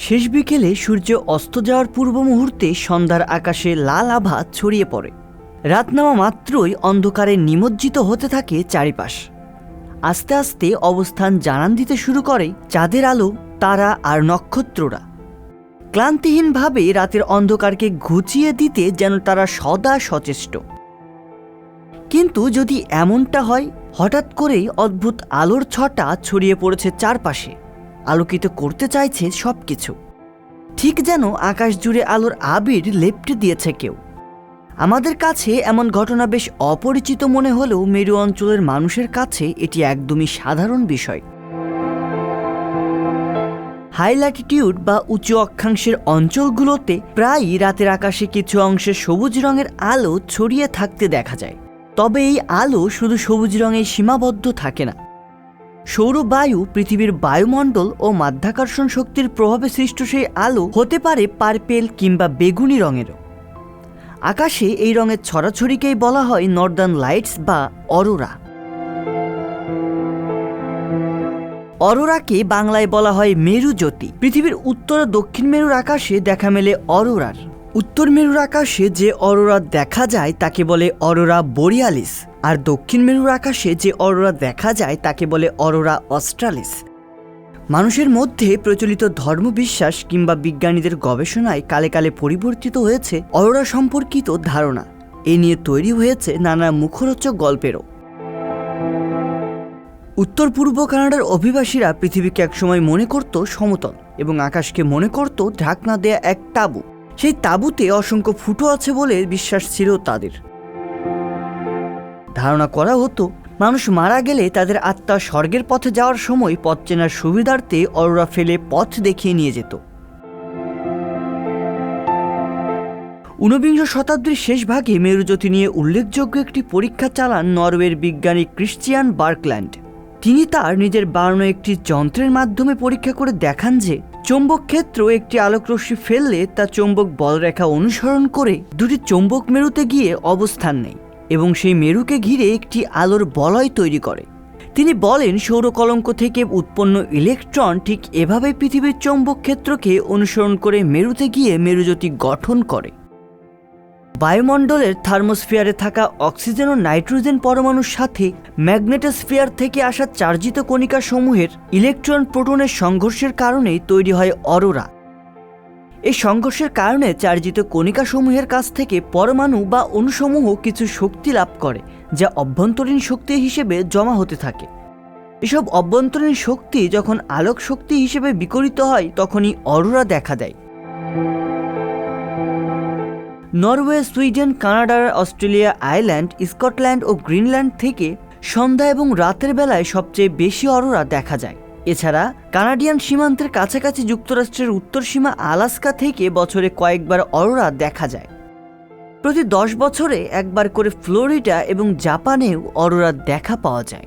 শেষ বিকেলে সূর্য অস্ত যাওয়ার পূর্ব মুহূর্তে সন্ধ্যার আকাশে লাল আভা ছড়িয়ে পড়ে। রাত নামা মাত্রই অন্ধকারে নিমজ্জিত হতে থাকে চারিপাশ। আস্তে আস্তে অবস্থান জানান দিতে শুরু করে চাঁদের আলো, তারা আর নক্ষত্ররা। ক্লান্তিহীনভাবে রাতের অন্ধকারকে ঘুচিয়ে দিতে যেন তারা সদা সচেষ্ট। কিন্তু যদি এমনটা হয়, হঠাৎ করেই অদ্ভুত আলোর ছটা ছড়িয়ে পড়েছে চারপাশে, আলোকিত করতে চাইছে সবকিছু। ঠিক যেন আকাশ জুড়ে আলোর আবির লেপ্টে দিয়েছে কেউ। আমাদের কাছে এমন ঘটনা বেশ অপরিচিত মনে হলেও মেরু অঞ্চলের মানুষের কাছে এটি একদমই সাধারণ বিষয়। হাই ল্যাটিটিউড বা উঁচু অক্ষাংশের অঞ্চলগুলোতে প্রায়ই রাতের আকাশে কিছু অংশে সবুজ রঙের আলো ছড়িয়ে থাকতে দেখা যায়। তবে এই আলো শুধু সবুজ রঙে সীমাবদ্ধ থাকে না। সৌরবায়ু, পৃথিবীর বায়ুমণ্ডল ও মাধ্যাকর্ষণ শক্তির প্রভাবে সৃষ্ট সেই আলো হতে পারে পার্পেল কিংবা বেগুনি রঙেরও। আকাশে এই রঙের ছড়াছড়িকেই বলা হয় নর্দার্ন লাইটস বা অরোরা। অরোরাকে বাংলায় বলা হয় মেরু জ্যোতি। পৃথিবীর উত্তর ও দক্ষিণ মেরুর আকাশে দেখা মেলে অরোরার। উত্তর মেরুর আকাশে যে অরোরা দেখা যায় তাকে বলে অরোরা বোরিয়ালিস, আর দক্ষিণ মেরুর আকাশে যে অরোরা দেখা যায় তাকে বলে অরোরা অস্ট্রালিস। মানুষের মধ্যে প্রচলিত ধর্মবিশ্বাস কিংবা বিজ্ঞানীদের গবেষণায় কালে কালে পরিবর্তিত হয়েছে অরোরা সম্পর্কিত ধারণা। এ নিয়ে তৈরি হয়েছে নানা মুখরোচক গল্পেরও। উত্তর পূর্ব কানাডার অভিবাসীরা পৃথিবীকে একসময় মনে করত সমতল এবং আকাশকে মনে করত ঢাকনা দেয়া এক তাঁবু। সেই তাঁবুতে অসংখ্য ফুটো আছে বলে বিশ্বাস ছিল তাদের। ধারণা করা হতো মানুষ মারা গেলে তাদের আত্মা স্বর্গের পথে যাওয়ার সময় পথ চেনার সুবিধার্থে অরোরা ফেলে পথ দেখিয়ে নিয়ে যেত। ঊনবিংশ শতাব্দীর শেষ ভাগে মেরুজ্যোতি নিয়ে উল্লেখযোগ্য একটি পরীক্ষা চালান নরওয়ের বিজ্ঞানী ক্রিশ্চিয়ান বার্কল্যান্ড। তিনি তার নিজের বানানো একটি যন্ত্রের মাধ্যমে পরীক্ষা করে দেখান যে চৌম্বক ক্ষেত্র একটি আলোকরশ্মি ফেললে তা চৌম্বক বলরেখা অনুসরণ করে দুটি চৌম্বক মেরুতে গিয়ে অবস্থান নেয় এবং সেই মেরুকে ঘিরে একটি আলোর বলয় তৈরি করে। তিনি বলেন, সৌরকলঙ্ক থেকে উৎপন্ন ইলেকট্রন ঠিক এভাবে পৃথিবীর চৌম্বক ক্ষেত্রকে অনুসরণ করে মেরুতে গিয়ে মেরুজ্যোতি গঠন করে। বায়ুমণ্ডলের থার্মোস্ফিয়ারে থাকা অক্সিজেন ও নাইট্রোজেন পরমাণুর সাথে ম্যাগনেটোস্ফিয়ার থেকে আসা চার্জিত কণিকা সমূহের ইলেকট্রন প্রোটনের সংঘর্ষের কারণেই তৈরি হয় অরোরা। এই সংঘর্ষের কারণে চার্জিত কণিকা সমূহের কাছ থেকে পরমাণু বা অণুসমূহ কিছু শক্তি লাভ করে, যা অভ্যন্তরীণ শক্তি হিসেবে জমা হতে থাকে। এসব অভ্যন্তরীণ শক্তি যখন আলোক শক্তি হিসেবে বিকরিত হয় তখনই অরোরা দেখা দেয়। Norway, Sweden, Canada, Australia, Ireland, Scotland ও গ্রিনল্যান্ড থেকে সন্ধ্যা এবং রাতের বেলায় সবচেয়ে বেশি অরোরা দেখা যায়। এছাড়া কানাডিয়ান সীমান্তের কাছাকাছি যুক্তরাষ্ট্রের উত্তর সীমা আলাস্কা থেকে বছরে কয়েকবার অরোরা দেখা যায়। প্রতি 10 বছরে একবার করে ফ্লোরিডা এবং জাপানেও অরোরা দেখা পাওয়া যায়।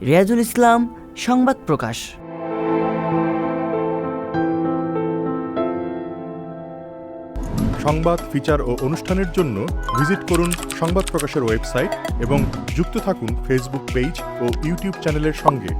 রিয়াজুল ইসলাম, সংবাদ প্রকাশ। সংবাদ, ফিচার ও অনুষ্ঠানের জন্য ভিজিট করুন সংবাদ প্রকাশের ওয়েবসাইট এবং যুক্ত থাকুন ফেসবুক পেজ ও ইউটিউব চ্যানেলের সঙ্গে।